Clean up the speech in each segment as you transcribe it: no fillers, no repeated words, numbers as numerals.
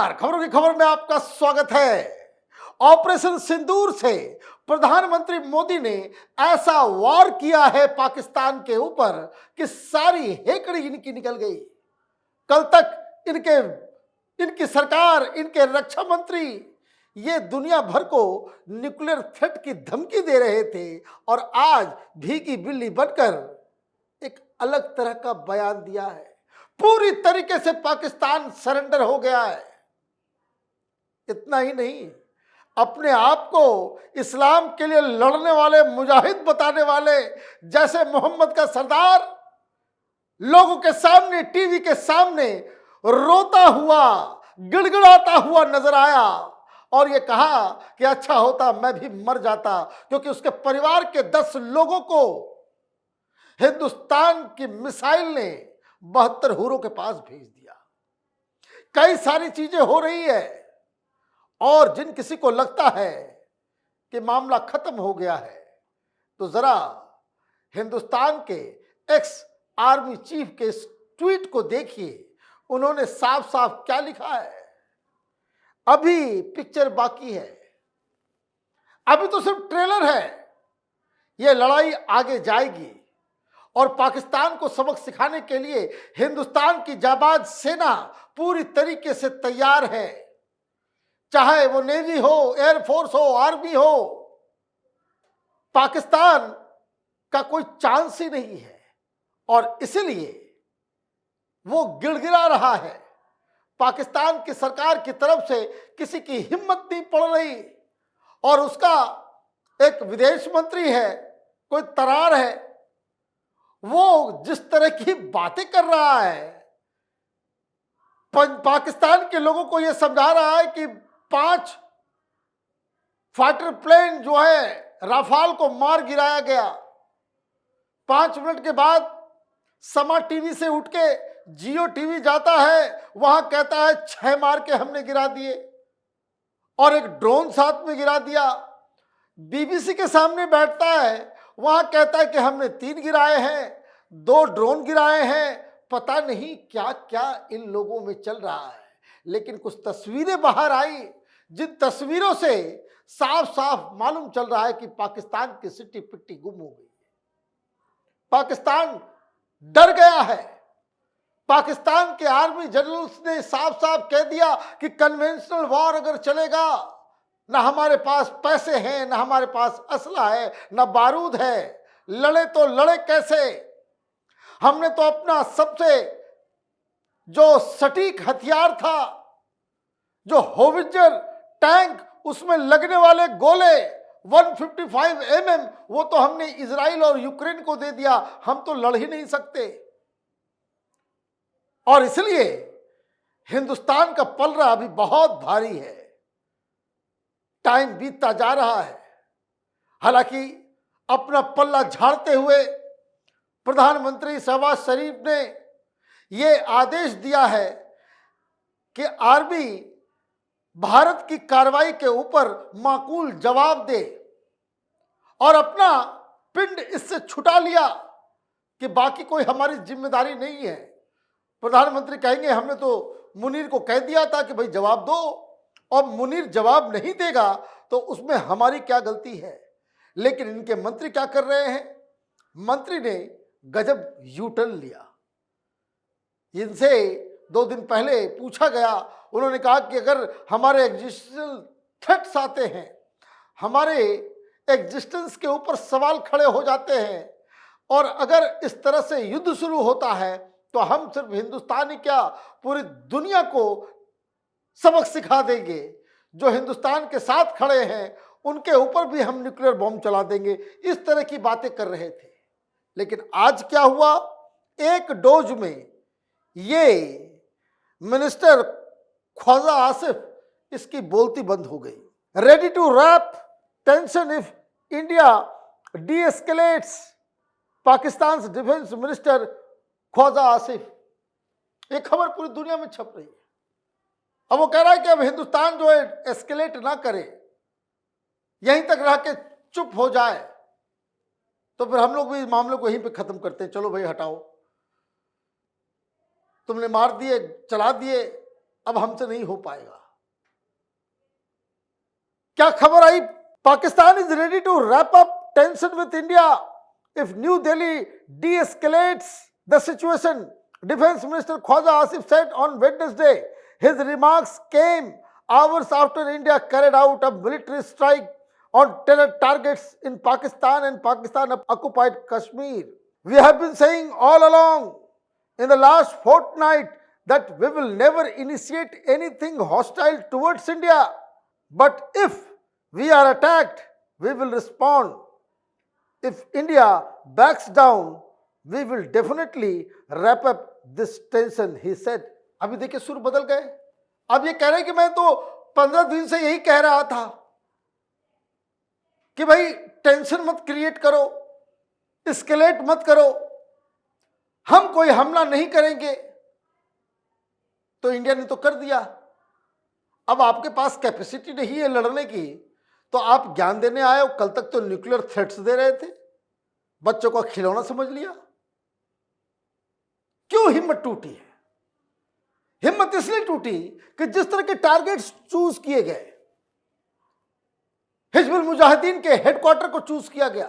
नमस्कार, खबरों की खबर में आपका स्वागत है। ऑपरेशन सिंदूर से प्रधानमंत्री मोदी ने ऐसा वार किया है पाकिस्तान के ऊपर कि सारी हेकड़ी इनकी निकल गई। कल तक इनकी सरकार, इनके रक्षा मंत्री ये दुनिया भर को न्यूक्लियर थ्रेट की धमकी दे रहे थे और आज भीगी बिल्ली बनकर एक अलग तरह का बयान दिया है। पूरी तरीके से पाकिस्तान सरेंडर हो गया है। इतना ही नहीं, अपने आप को इस्लाम के लिए लड़ने वाले मुजाहिद बताने वाले जैसे मोहम्मद का सरदार लोगों के सामने, टीवी के सामने रोता हुआ, गिड़गिड़ाता हुआ नजर आया और ये कहा कि अच्छा होता मैं भी मर जाता, क्योंकि उसके परिवार के 10 लोगों को हिंदुस्तान की मिसाइल ने 72 हुरों के पास भेज दिया। कई सारी चीजें हो रही है और जिन किसी को लगता है कि मामला खत्म हो गया है तो जरा हिंदुस्तान के एक्स आर्मी चीफ के इस ट्वीट को देखिए। उन्होंने साफ साफ क्या लिखा है। अभी पिक्चर बाकी है, अभी तो सिर्फ ट्रेलर है। यह लड़ाई आगे जाएगी और पाकिस्तान को सबक सिखाने के लिए हिंदुस्तान की जाबाज सेना पूरी तरीके से तैयार है। चाहे वो नेवी हो, एयरफोर्स हो, आर्मी हो, पाकिस्तान का कोई चांस ही नहीं है और इसलिए वो गिड़गिड़ा रहा है। पाकिस्तान की सरकार की तरफ से किसी की हिम्मत नहीं पड़ रही और उसका एक विदेश मंत्री है, कोई तरार है, वो जिस तरह की बातें कर रहा है, पाकिस्तान के लोगों को यह समझा रहा है कि 5 फाइटर प्लेन जो है राफाल को मार गिराया गया। 5 मिनट के बाद समा टीवी से उठ के जियो टीवी जाता है, वहां कहता है 6 मार के हमने गिरा दिए और एक ड्रोन साथ में गिरा दिया। बीबीसी के सामने बैठता है, वहां कहता है कि हमने 3 गिराए हैं, 2 ड्रोन गिराए हैं। पता नहीं क्या क्या इन लोगों में चल रहा है, लेकिन कुछ तस्वीरें बाहर आई जिन तस्वीरों से साफ साफ मालूम चल रहा है कि पाकिस्तान की सिट्टी पिट्टी गुम हो गई। पाकिस्तान डर गया है। पाकिस्तान के आर्मी जनरल्स ने साफ साफ कह दिया कि कन्वेंशनल वॉर अगर चलेगा, ना हमारे पास पैसे हैं, ना हमारे पास असला है, ना बारूद है, लड़े तो लड़े कैसे। हमने तो अपना सबसे जो सटीक हथियार था, जो होवित्जर टैंक, उसमें लगने वाले गोले 155 mm, वो तो हमने इजराइल और यूक्रेन को दे दिया। हम तो लड़ ही नहीं सकते और इसलिए हिंदुस्तान का पलड़ा अभी बहुत भारी है। टाइम बीतता जा रहा है। हालांकि अपना पल्ला झाड़ते हुए प्रधानमंत्री शहबाज शरीफ ने यह आदेश दिया है कि आर्मी भारत की कार्रवाई के ऊपर माकूल जवाब दे और अपना पिंड इससे छुटा लिया कि बाकी कोई हमारी जिम्मेदारी नहीं है। प्रधानमंत्री कहेंगे हमने तो मुनीर को कह दिया था कि भाई जवाब दो, और मुनीर जवाब नहीं देगा तो उसमें हमारी क्या गलती है। लेकिन इनके मंत्री क्या कर रहे हैं? मंत्री ने गजब यू टर्न लिया। इनसे 2 दिन पहले पूछा गया, उन्होंने कहा कि अगर हमारे एग्जिस्टेंशियल थ्रेट्स आते हैं, हमारे एग्जिस्टेंस के ऊपर सवाल खड़े हो जाते हैं और अगर इस तरह से युद्ध शुरू होता है तो हम सिर्फ हिंदुस्तान ही क्या, पूरी दुनिया को सबक सिखा देंगे। जो हिंदुस्तान के साथ खड़े हैं उनके ऊपर भी हम न्यूक्लियर बॉम्ब चला देंगे। इस तरह की बातें कर रहे थे। लेकिन आज क्या हुआ? एक डोज में ये मिनिस्टर ख्वाजा आसिफ इसकी बोलती बंद हो गई। Ready to wrap tension if India deescalates, Pakistan defence minister Khawaja Asif. ये खबर पूरी दुनिया में छप रही है। अब वो कह रहा है कि अब हिंदुस्तान जो है एस्केलेट ना करे, यहीं तक रह के चुप हो जाए, तो फिर हम लोग भी इस मामले को यहीं पे खत्म करते हैं। चलो भाई हटाओ, तुमने मार दिए, चला दिए, अब हमसे नहीं हो पाएगा। क्या खबर आई? Pakistan is ready to wrap up tension with India if new Delhi de-escalates the situation, Defense Minister Khwaja Asif said on Wednesday. His remarks came hours after India carried out a military strike on terror targets in Pakistan and Pakistan-occupied Kashmir. We have been saying all along in the last fortnight that we will never initiate anything hostile towards India. But if we are attacked, we will respond. If India backs down, we will definitely wrap up this tension, he said. अभी देखिए सुर बदल गए। अब ये कह रहे हैं कि मैं तो 15 दिन से यही कह रहा था कि भाई टेंशन मत क्रिएट करो, एस्केलेट मत करो, हम कोई हमला नहीं करेंगे। तो इंडिया ने तो कर दिया। अब आपके पास कैपेसिटी नहीं है लड़ने की, तो आप ज्ञान देने आए हो। कल तक तो न्यूक्लियर थ्रेट्स दे रहे थे, बच्चों को खिलौना समझ लिया। क्यों हिम्मत टूटी है? हिम्मत इसलिए टूटी कि जिस तरह के टारगेट्स चूज किए गए, हिजबुल मुजाहिदीन के हेडक्वार्टर को चूज किया गया,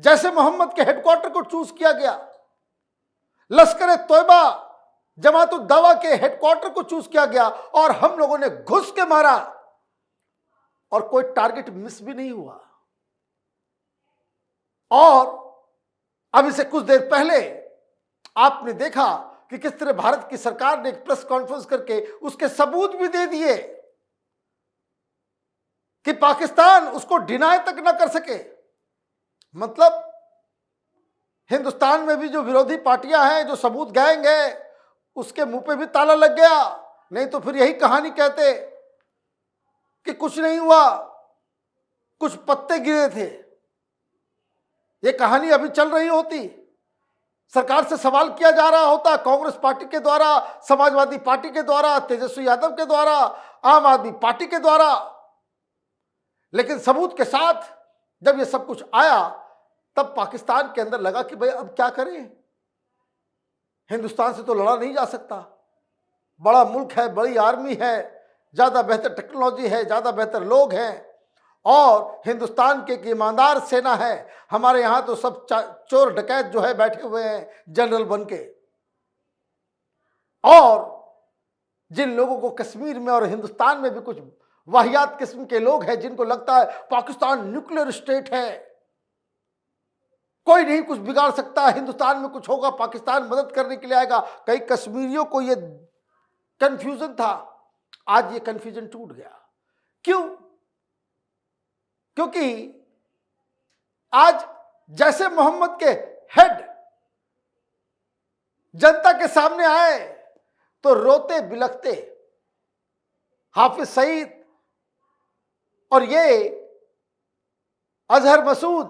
जैसे मोहम्मद के हेडक्वार्टर को चूज किया गया, लश्कर तोयबा जमात उद दावा के हेडक्वार्टर को चूज किया गया, और हम लोगों ने घुस के मारा और कोई टारगेट मिस भी नहीं हुआ। और अभी से कुछ देर पहले आपने देखा कि किस तरह भारत की सरकार ने एक प्रेस कॉन्फ्रेंस करके उसके सबूत भी दे दिए कि पाकिस्तान उसको डिनाई तक ना कर सके। मतलब हिंदुस्तान में भी जो विरोधी पार्टियां हैं, जो सबूत गाएंगे, उसके मुंह पे भी ताला लग गया। नहीं तो फिर यही कहानी कहते कि कुछ नहीं हुआ, कुछ पत्ते गिरे थे। ये कहानी अभी चल रही होती, सरकार से सवाल किया जा रहा होता, कांग्रेस पार्टी के द्वारा, समाजवादी पार्टी के द्वारा, तेजस्वी यादव के द्वारा, आम आदमी पार्टी के द्वारा। लेकिन सबूत के साथ जब ये सब कुछ आया, तब पाकिस्तान के अंदर लगा कि भाई अब क्या करें, हिंदुस्तान से तो लड़ा नहीं जा सकता। बड़ा मुल्क है, बड़ी आर्मी है, ज़्यादा बेहतर टेक्नोलॉजी है, ज़्यादा बेहतर लोग हैं, और हिंदुस्तान की एक ईमानदार सेना है। हमारे यहाँ तो सब चोर डकैत जो है बैठे हुए हैं जनरल बन के। और जिन लोगों को कश्मीर में और हिंदुस्तान में भी कुछ वाहियात किस्म के लोग हैं, जिनको लगता है पाकिस्तान न्यूक्लियर स्टेट है, कोई नहीं कुछ बिगाड़ सकता, हिंदुस्तान में कुछ होगा, पाकिस्तान मदद करने के लिए आएगा। कई कश्मीरियों को यह कंफ्यूजन था। आज ये कंफ्यूजन टूट गया। क्यों? क्योंकि आज जैसे मोहम्मद के हेड जनता के सामने आए तो रोते बिलखते हाफिज सईद और ये अजहर मसूद,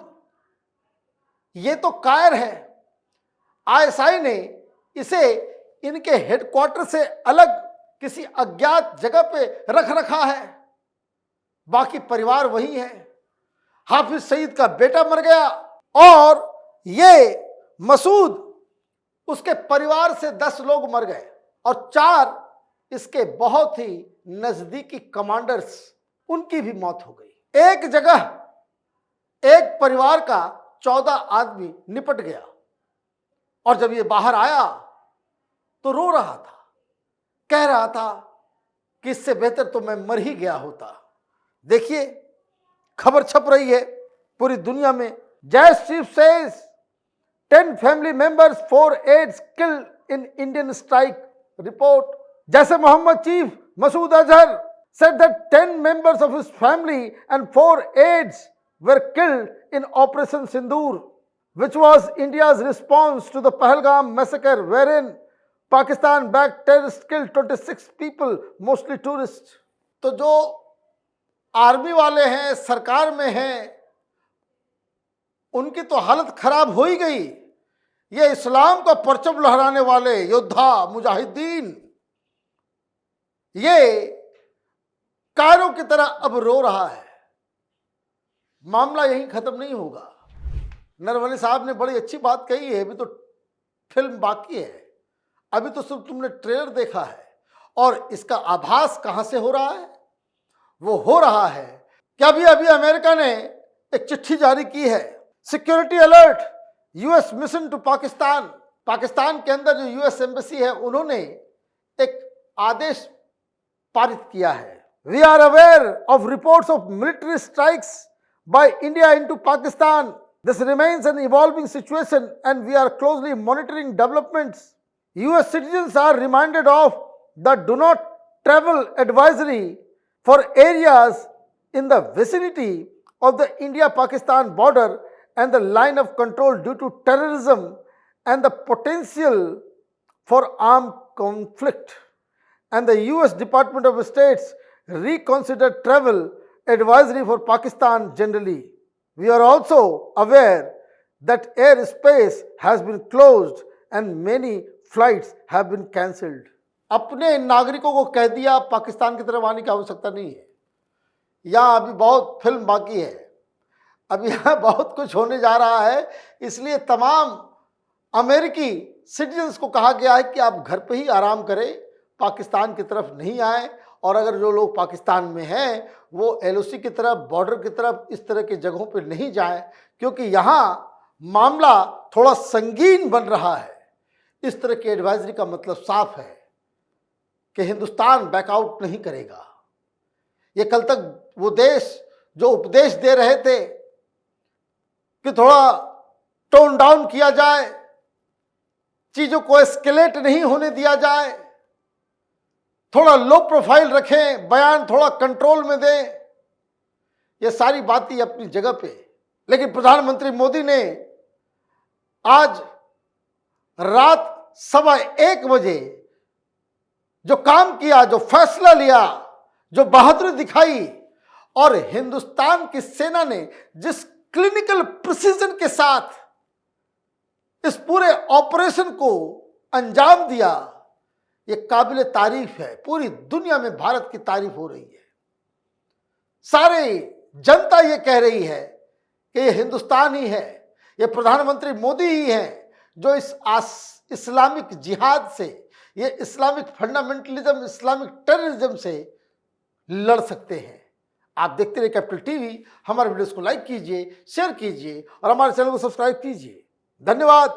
ये तो कायर है। आईएसआई ने इसे इनके हेडक्वार्टर से अलग किसी अज्ञात जगह पे रख रखा है, बाकी परिवार वही है। हाफिज सईद का बेटा मर गया और ये मसूद, उसके परिवार से 10 लोग मर गए और 4 इसके बहुत ही नजदीकी कमांडर्स, उनकी भी मौत हो गई। एक जगह एक परिवार का 14 आदमी निपट गया, और जब ये बाहर आया तो रो रहा था, कह रहा था कि इससे बेहतर तो मैं मर ही गया होता। देखिए खबर छप रही है पूरी दुनिया में। जय chief says 10 family members 4 aides killed in Indian strike report. जैसे Mohammed chief Masood Azhar said that 10 members of his family and 4 aides were killed in Operation Sindoor, which was India's response to the Pahalgam massacre, wherein Pakistan-backed terrorists killed 26 people, mostly tourists. तो जो army वाले हैं, सरकार में हैं, उनकी तो हालत खराब हो ही गई। ये इस्लाम का परचम लहराने वाले योद्धा मुजाहिदीन, ये कायरों की तरह अब रो रहा है। मामला यहीं खत्म नहीं होगा। नरवणे साहब ने बड़ी अच्छी बात कही है, अभी तो फिल्म बाकी है, अभी तो सिर्फ तुमने ट्रेलर देखा है। और इसका आभास कहां से हो रहा है? वो हो रहा है कि अभी अभी अमेरिका ने एक चिट्ठी जारी की है, security alert US mission to Pakistan. Pakistan के अंदर जो यूएस एम्बेसी है उन्होंने एक आदेश पारित किया है। We are aware of reports of military strikes by India into Pakistan. This remains an evolving situation and we are closely monitoring developments. US citizens are reminded of the do not travel advisory for areas in the vicinity of the India-Pakistan border and the line of control due to terrorism and the potential for armed conflict. And the US Department of State's reconsidered travel advisory for Pakistan generally. We are also aware that airspace has been closed and many flights have been cancelled. अपने नागरिकों को कह दिया पाकिस्तान की तरफ आने की आवश्यकता नहीं है। यहाँ अभी बहुत फिल्म बाकी है, अभी यहाँ बहुत कुछ होने जा रहा है। इसलिए तमाम अमेरिकी सिटीजन्स को कहा गया है कि आप घर पे ही आराम करें, पाकिस्तान की तरफ नहीं आए। और अगर जो लोग पाकिस्तान में हैं वो एलओसी की तरफ, बॉर्डर की तरफ, इस तरह की जगहों पे नहीं जाएं, क्योंकि यहाँ मामला थोड़ा संगीन बन रहा है। इस तरह की एडवाइजरी का मतलब साफ है कि हिंदुस्तान बैकआउट नहीं करेगा। ये कल तक वो देश जो उपदेश दे रहे थे कि थोड़ा टोन डाउन किया जाए, चीजों को एस्केलेट नहीं होने दिया जाए, थोड़ा लो प्रोफाइल रखें, बयान थोड़ा कंट्रोल में दें, ये सारी बातें अपनी जगह पे। लेकिन प्रधानमंत्री मोदी ने आज रात 1:15 बजे जो काम किया, जो फैसला लिया, जो बहादुरी दिखाई, और हिंदुस्तान की सेना ने जिस क्लिनिकल प्रिसीजन के साथ इस पूरे ऑपरेशन को अंजाम दिया, ये काबिल तारीफ है। पूरी दुनिया में भारत की तारीफ हो रही है। सारी जनता ये कह रही है कि ये हिंदुस्तान ही है, ये प्रधानमंत्री मोदी ही है जो इस इस्लामिक जिहाद से, ये इस्लामिक फंडामेंटलिज्म, इस्लामिक टेररिज्म से लड़ सकते हैं। आप देखते रहिए कैपिटल टीवी। हमारे वीडियोस को लाइक कीजिए, शेयर कीजिए और हमारे चैनल को सब्सक्राइब कीजिए। धन्यवाद।